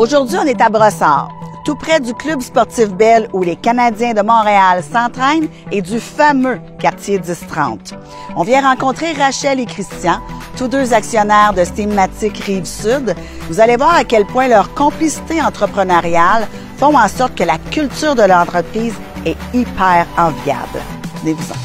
Aujourd'hui, on est à Brossard, tout près du Club sportif Bell où les Canadiens de Montréal s'entraînent et du fameux quartier 1030. On vient rencontrer Rachel et Christian, tous deux actionnaires de Steamatic Rive-Sud. Vous allez voir à quel point leur complicité entrepreneuriale font en sorte que la culture de l'entreprise est hyper enviable. Venez-vous-en.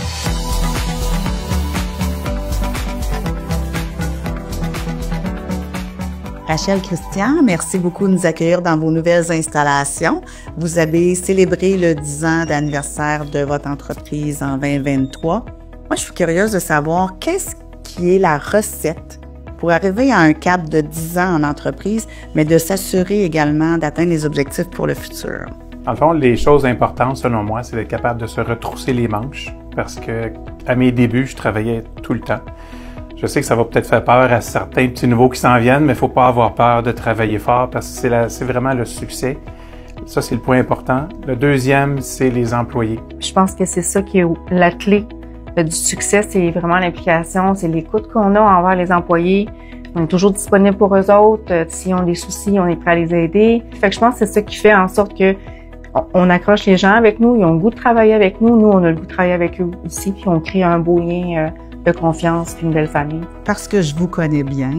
Rachel, Christian, merci beaucoup de nous accueillir dans vos nouvelles installations. Vous avez célébré le 10 ans d'anniversaire de votre entreprise en 2023. Moi, je suis curieuse de savoir qu'est-ce qui est la recette pour arriver à un cap de 10 ans en entreprise, mais de s'assurer également d'atteindre les objectifs pour le futur. En le fond, les choses importantes, selon moi, c'est d'être capable de se retrousser les manches parce que à mes débuts, je travaillais tout le temps. Je sais que ça va peut-être faire peur à certains petits nouveaux qui s'en viennent, mais il ne faut pas avoir peur de travailler fort parce que c'est vraiment le succès. Ça, c'est le point important. Le deuxième, c'est les employés. Je pense que c'est ça qui est la clé du succès, c'est vraiment l'implication, c'est l'écoute qu'on a envers les employés. On est toujours disponible pour eux autres. S'ils ont des soucis, on est prêt à les aider. Fait que je pense que c'est ça qui fait en sorte que on accroche les gens avec nous, ils ont le goût de travailler avec nous, nous, on a le goût de travailler avec eux aussi, puis on crée un beau lien de confiance puis une belle famille. Parce que je vous connais bien,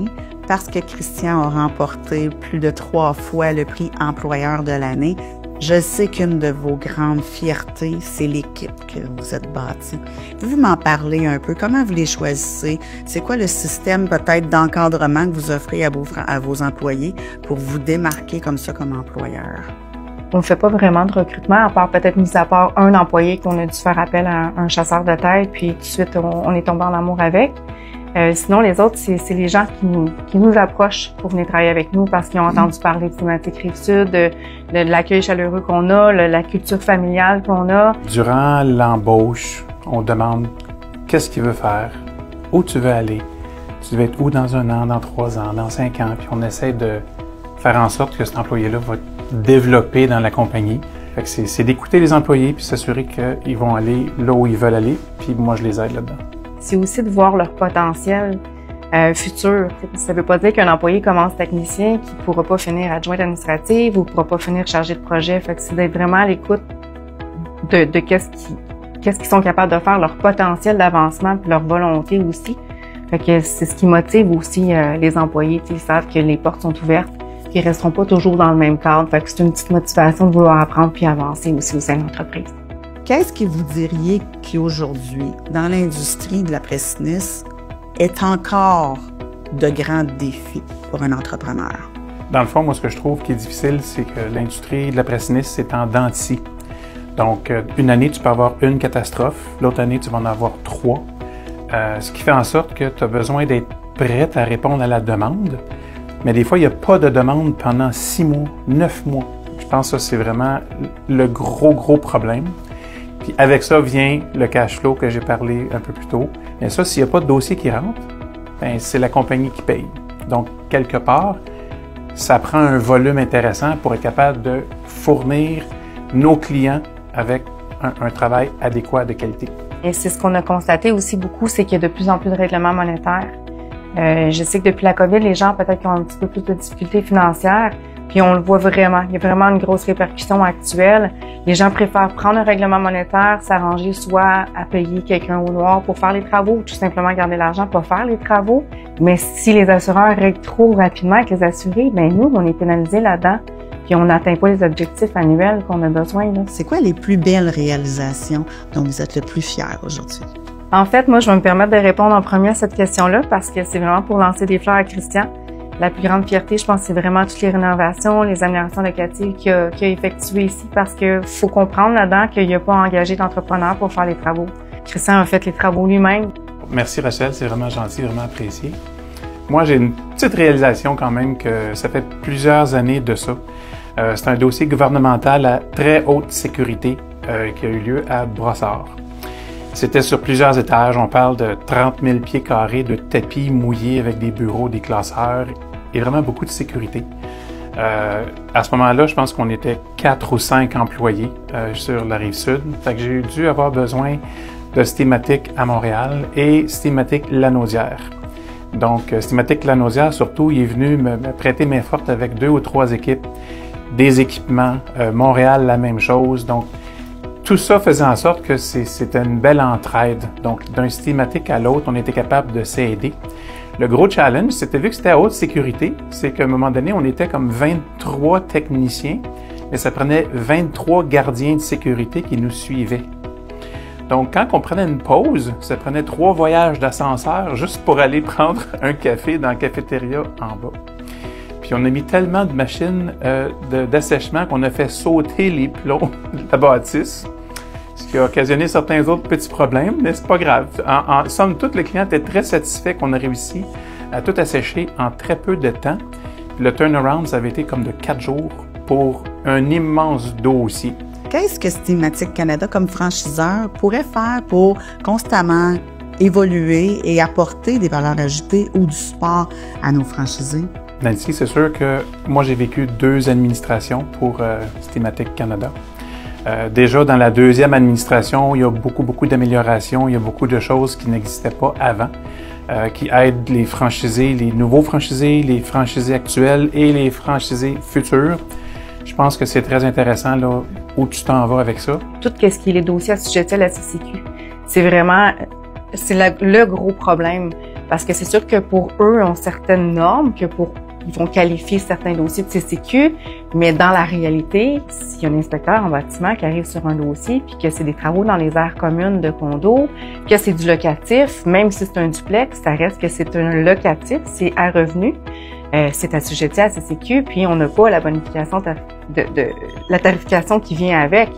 parce que Christian a remporté plus de 3 fois le prix employeur de l'année, je sais qu'une de vos grandes fiertés, c'est l'équipe que vous êtes bâtie. Pouvez-vous m'en parler un peu? Comment vous les choisissez? C'est quoi le système peut-être d'encadrement que vous offrez à vos employés pour vous démarquer comme ça comme employeur? On ne fait pas vraiment de recrutement, à part peut-être mis à part un employé qu'on a dû faire appel à un chasseur de tête, puis tout de suite on est tombé en amour avec. Sinon, les autres, c'est les gens qui nous approchent pour venir travailler avec nous parce qu'ils ont entendu parler de Steamatic Rive-Sud, de l'accueil chaleureux qu'on a, la culture familiale qu'on a. Durant l'embauche, on demande qu'est-ce qu'il veut faire, où tu veux aller, tu veux être où dans 1 an, dans 3 ans, dans 5 ans, puis on essaie de faire en sorte que cet employé-là va développer dans la compagnie. Fait que c'est d'écouter les employés puis s'assurer qu'ils vont aller là où ils veulent aller, puis moi je les aide là-dedans. C'est aussi de voir leur potentiel futur. Ça ne veut pas dire qu'un employé commence technicien qui ne pourra pas finir adjointe administrative ou ne pourra pas finir chargé de projet. Fait que c'est d'être vraiment à l'écoute de qu'est-ce qu'ils sont capables de faire, leur potentiel d'avancement puis leur volonté aussi. Fait que c'est ce qui motive aussi les employés. Ils savent que les portes sont ouvertes. Ils resteront pas toujours dans le même cadre. Fait que c'est une petite motivation de vouloir apprendre puis avancer aussi au sein de l'entreprise. Qu'est-ce que vous diriez qui aujourd'hui, dans l'industrie de la presse-nisse, est encore de grands défis pour un entrepreneur? Dans le fond, moi, ce que je trouve qui est difficile, c'est que l'industrie de la presse-nisse, c'est en dents de scie. Donc, une année, tu peux avoir une catastrophe. L'autre année, tu vas en avoir 3. Ce qui fait en sorte que tu as besoin d'être prête à répondre à la demande. Mais des fois, il n'y a pas de demande pendant 6 mois, 9 mois. Je pense que ça, c'est vraiment le gros problème. Puis avec ça vient le cash flow que j'ai parlé un peu plus tôt. Mais ça, s'il n'y a pas de dossier qui rentre, bien, c'est la compagnie qui paye. Donc, quelque part, ça prend un volume intéressant pour être capable de fournir nos clients avec un travail adéquat de qualité. Et c'est ce qu'on a constaté aussi beaucoup, c'est qu'il y a de plus en plus de règlements monétaires. Je sais que depuis la COVID, les gens peut-être qui ont un petit peu plus de difficultés financières, puis on le voit vraiment. Il y a vraiment une grosse répercussion actuelle. Les gens préfèrent prendre un règlement monétaire, s'arranger soit à payer quelqu'un au noir pour faire les travaux, ou tout simplement garder l'argent pour faire les travaux. Mais si les assureurs règlent trop rapidement avec les assurés, bien nous, on est pénalisés là-dedans, puis on n'atteint pas les objectifs annuels qu'on a besoin. C'est quoi les plus belles réalisations dont vous êtes le plus fiers aujourd'hui? En fait, moi, je vais me permettre de répondre en premier à cette question-là parce que c'est vraiment pour lancer des fleurs à Christian. La plus grande fierté, je pense, c'est vraiment toutes les rénovations, les améliorations locatives qu'il a effectuées ici parce que faut comprendre là-dedans qu'il n'a pas engagé d'entrepreneur pour faire les travaux. Christian a fait les travaux lui-même. Merci Rachel, c'est vraiment gentil, vraiment apprécié. Moi, j'ai une petite réalisation quand même que ça fait plusieurs années de ça. C'est un dossier gouvernemental à très haute sécurité qui a eu lieu à Brossard. C'était sur plusieurs étages. On parle de 30 000 pieds carrés de tapis mouillés avec des bureaux, des classeurs et vraiment beaucoup de sécurité. À ce moment-là, je pense qu'on était 4 ou 5 employés sur la Rive-Sud. Fait que j'ai dû avoir besoin de Steamatic à Montréal et Steamatic Lanaudière. Donc, Stématique Lanaudière, surtout, il est venu me prêter main forte avec 2 ou 3 équipes, des équipements. Montréal, la même chose. Donc, tout ça faisait en sorte que c'était une belle entraide. Donc, d'un Stématique à l'autre, on était capable de s'aider. Le gros challenge, c'était vu que c'était à haute sécurité, c'est qu'à un moment donné, on était comme 23 techniciens, mais ça prenait 23 gardiens de sécurité qui nous suivaient. Donc, quand on prenait une pause, ça prenait 3 voyages d'ascenseur juste pour aller prendre un café dans la cafétéria en bas. Puis on a mis tellement de machines d'assèchement qu'on a fait sauter les plombs de la bâtisse, ce qui a occasionné certains autres petits problèmes, mais c'est pas grave. En somme toute, le client était très satisfait qu'on a réussi à tout assécher en très peu de temps. Puis le turnaround, ça avait été comme de 4 jours pour un immense dossier. Qu'est-ce que Stématique Canada, comme franchiseur, pourrait faire pour constamment évoluer et apporter des valeurs ajoutées ou du support à nos franchisés? Nancy, c'est sûr que moi, j'ai vécu 2 administrations pour Stématique Canada. Déjà, dans la 2e administration, il y a beaucoup d'améliorations, il y a beaucoup de choses qui n'existaient pas avant, qui aident les franchisés, les nouveaux franchisés, les franchisés actuels et les franchisés futurs. Je pense que c'est très intéressant là, où tu t'en vas avec ça. Tout ce qui est les dossiers assujettis à la CCQ, c'est vraiment le gros problème. Parce que c'est sûr que pour eux, ils ont certaines normes, ils vont qualifier certains dossiers de CCQ, mais dans la réalité, s'il y a un inspecteur en bâtiment qui arrive sur un dossier, puis que c'est des travaux dans les aires communes de condos, que c'est du locatif, même si c'est un duplex, ça reste que c'est un locatif, c'est à revenu, c'est assujetti à CCQ, puis on n'a pas la bonification la tarification qui vient avec.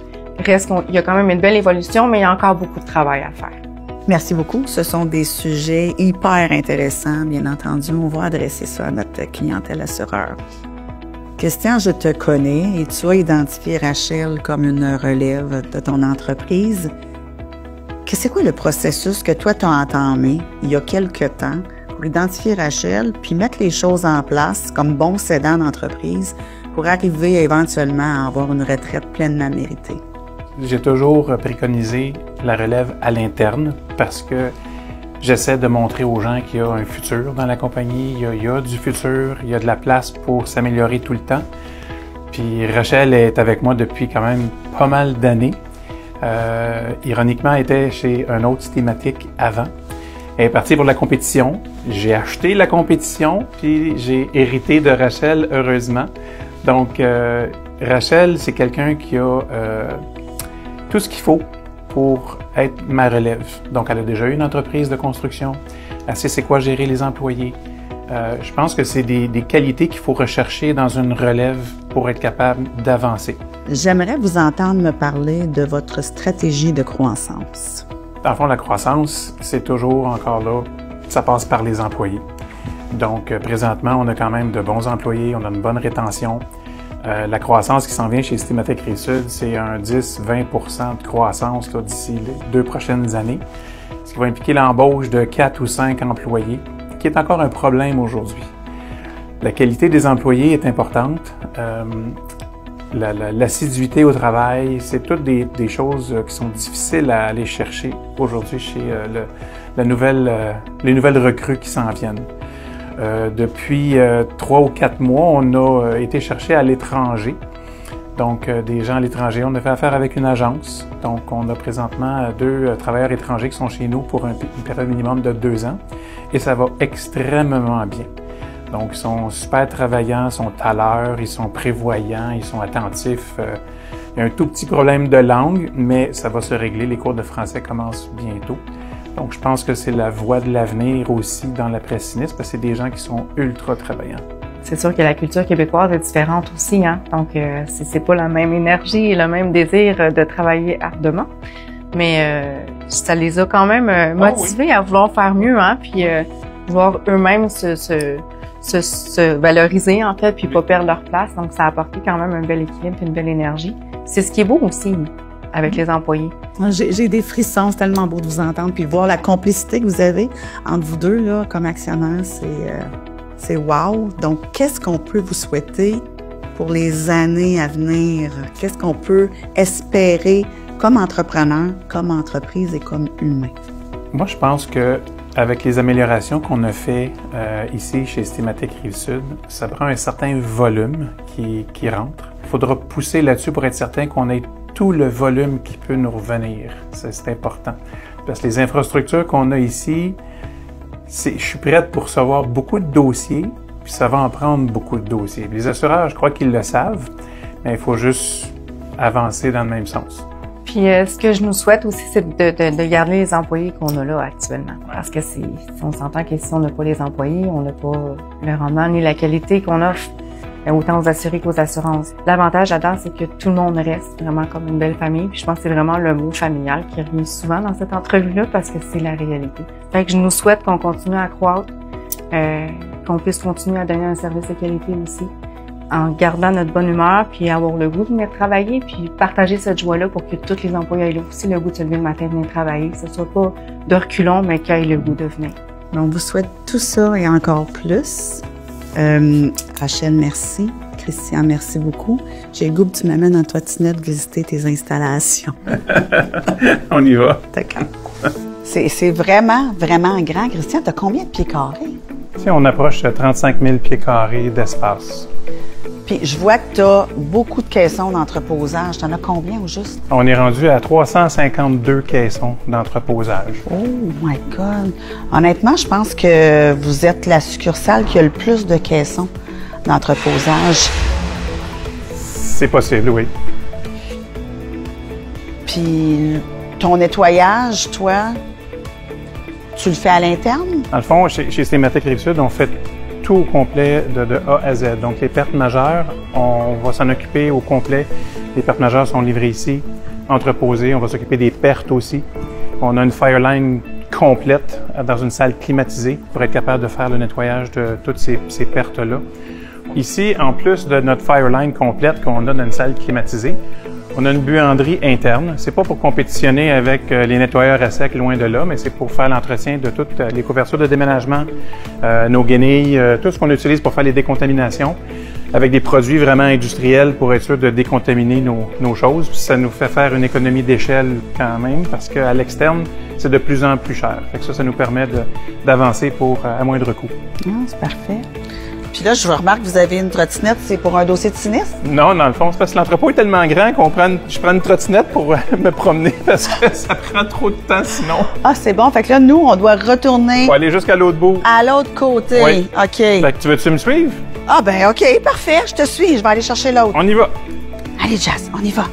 Reste qu'il y a quand même une belle évolution, mais il y a encore beaucoup de travail à faire. Merci beaucoup. Ce sont des sujets hyper intéressants. Bien entendu, on va adresser ça à notre clientèle assureur. Christian, je te connais et tu as identifié Rachel comme une relève de ton entreprise. C'est quoi le processus que toi, tu as entamé il y a quelque temps pour identifier Rachel puis mettre les choses en place comme bon cédant d'entreprise pour arriver éventuellement à avoir une retraite pleinement méritée? J'ai toujours préconisé la relève à l'interne parce que j'essaie de montrer aux gens qu'il y a un futur dans la compagnie, il y a du futur, il y a de la place pour s'améliorer tout le temps. Puis Rachel est avec moi depuis quand même pas mal d'années. Ironiquement, elle était chez un autre Stématique avant. Elle est partie pour la compétition. J'ai acheté la compétition, puis j'ai hérité de Rachel, heureusement. Donc, Rachel, c'est quelqu'un qui a tout ce qu'il faut pour être ma relève. Donc, elle a déjà eu une entreprise de construction. Elle sait c'est quoi gérer les employés. Je pense que c'est des qualités qu'il faut rechercher dans une relève pour être capable d'avancer. J'aimerais vous entendre me parler de votre stratégie de croissance. Dans le fond, la croissance, c'est toujours encore là, ça passe par les employés. Donc, présentement, on a quand même de bons employés, on a une bonne rétention. La croissance qui s'en vient chez Stématique Rive-Sud, c'est un 10-20% de croissance d'ici les 2 prochaines années, ce qui va impliquer l'embauche de 4 ou 5 employés, qui est encore un problème aujourd'hui. La qualité des employés est importante. L'assiduité au travail, c'est toutes des choses qui sont difficiles à aller chercher aujourd'hui chez les nouvelles recrues qui s'en viennent. Depuis 3 ou 4 mois, on a été chercher à l'étranger. Donc, des gens à l'étranger. On a fait affaire avec une agence. Donc, on a présentement 2 travailleurs étrangers qui sont chez nous pour une période minimum de 2 ans. Et ça va extrêmement bien. Donc, ils sont super travaillants, ils sont à l'heure, ils sont prévoyants, ils sont attentifs. Il y a un tout petit problème de langue, mais ça va se régler. Les cours de français commencent bientôt. Donc, je pense que c'est la voie de l'avenir aussi dans la presse sinistre, parce que c'est des gens qui sont ultra travaillants. C'est sûr que la culture québécoise est différente aussi, hein. Donc, c'est pas la même énergie et le même désir de travailler ardemment. Mais ça les a quand même motivés à vouloir faire mieux, hein, puis vouloir eux-mêmes se valoriser, en fait, puis pas perdre leur place. Donc, ça a apporté quand même un bel équilibre et une belle énergie. C'est ce qui est beau aussi avec les employés. J'ai des frissons, c'est tellement beau de vous entendre, puis voir la complicité que vous avez entre vous deux, là, comme actionnaires, c'est wow. Donc, qu'est-ce qu'on peut vous souhaiter pour les années à venir? Qu'est-ce qu'on peut espérer comme entrepreneur, comme entreprise et comme humain? Moi, je pense que avec les améliorations qu'on a fait ici chez Stématique Rive-Sud, ça prend un certain volume qui rentre. Il faudra pousser là-dessus pour être certain qu'on ait tout le volume qui peut nous revenir. C'est important. Parce que les infrastructures qu'on a ici, je suis prête pour recevoir beaucoup de dossiers, puis ça va en prendre beaucoup de dossiers. Les assureurs, je crois qu'ils le savent, mais il faut juste avancer dans le même sens. Puis ce que je nous souhaite aussi, c'est de garder les employés qu'on a là actuellement. Parce que on s'entend que si on n'a pas les employés, on n'a pas le rendement ni la qualité qu'on offre autant aux assurés qu'aux assurances. L'avantage là-dedans, c'est que tout le monde reste vraiment comme une belle famille. Puis je pense que c'est vraiment le mot familial qui revient souvent dans cette entrevue-là parce que c'est la réalité. Fait que je nous souhaite qu'on continue à croître, qu'on puisse continuer à donner un service de qualité aussi, en gardant notre bonne humeur, puis avoir le goût de venir travailler, puis partager cette joie-là pour que tous les employés aient aussi le goût de se lever le matin et venir travailler, que ce soit pas de reculons, mais qu'ils aient le goût de venir. On vous souhaite tout ça et encore plus. Rachel, merci. Christian, merci beaucoup. J'ai le goût que tu m'amènes en trottinette visiter tes installations. On y va. D'accord. C'est vraiment, vraiment grand. Christian, tu as combien de pieds carrés? Ici, on approche de 35 000 pieds carrés d'espace. Puis je vois que tu as beaucoup de caissons d'entreposage. Tu en as combien au juste? On est rendu à 352 caissons d'entreposage. Oh my God! Honnêtement, je pense que vous êtes la succursale qui a le plus de caissons d'entreposage. C'est possible, oui. Puis ton nettoyage, toi, tu le fais à l'interne? Dans le fond, chez Stématique Rive-Sud, on fait tout au complet de A à Z. Donc, les pertes majeures, on va s'en occuper au complet. Les pertes majeures sont livrées ici, entreposées. On va s'occuper des pertes aussi. On a une fireline complète dans une salle climatisée pour être capable de faire le nettoyage de toutes ces pertes-là. Ici, en plus de notre fireline complète qu'on a dans une salle climatisée, on a une buanderie interne. C'est pas pour compétitionner avec les nettoyeurs à sec, loin de là, mais c'est pour faire l'entretien de toutes les couvertures de déménagement, nos guenilles, tout ce qu'on utilise pour faire les décontaminations, avec des produits vraiment industriels pour être sûr de décontaminer nos choses. Puis ça nous fait faire une économie d'échelle quand même, parce qu'à l'externe, c'est de plus en plus cher. Fait que ça nous permet d'avancer à moindre coût. Ah, c'est parfait. Puis là, je remarque que vous avez une trottinette, c'est pour un dossier de sinistre? Non, dans le fond, c'est parce que l'entrepôt est tellement grand qu'on je prends une trottinette pour me promener parce que ça prend trop de temps sinon. Ah, c'est bon. Fait que là, nous, on doit retourner... Faut aller jusqu'à l'autre bout. À l'autre côté. Oui. OK. Fait que tu veux-tu me suivre? Ah, ben OK, parfait. Je te suis. Je vais aller chercher l'autre. On y va. Allez, Jazz, on y va.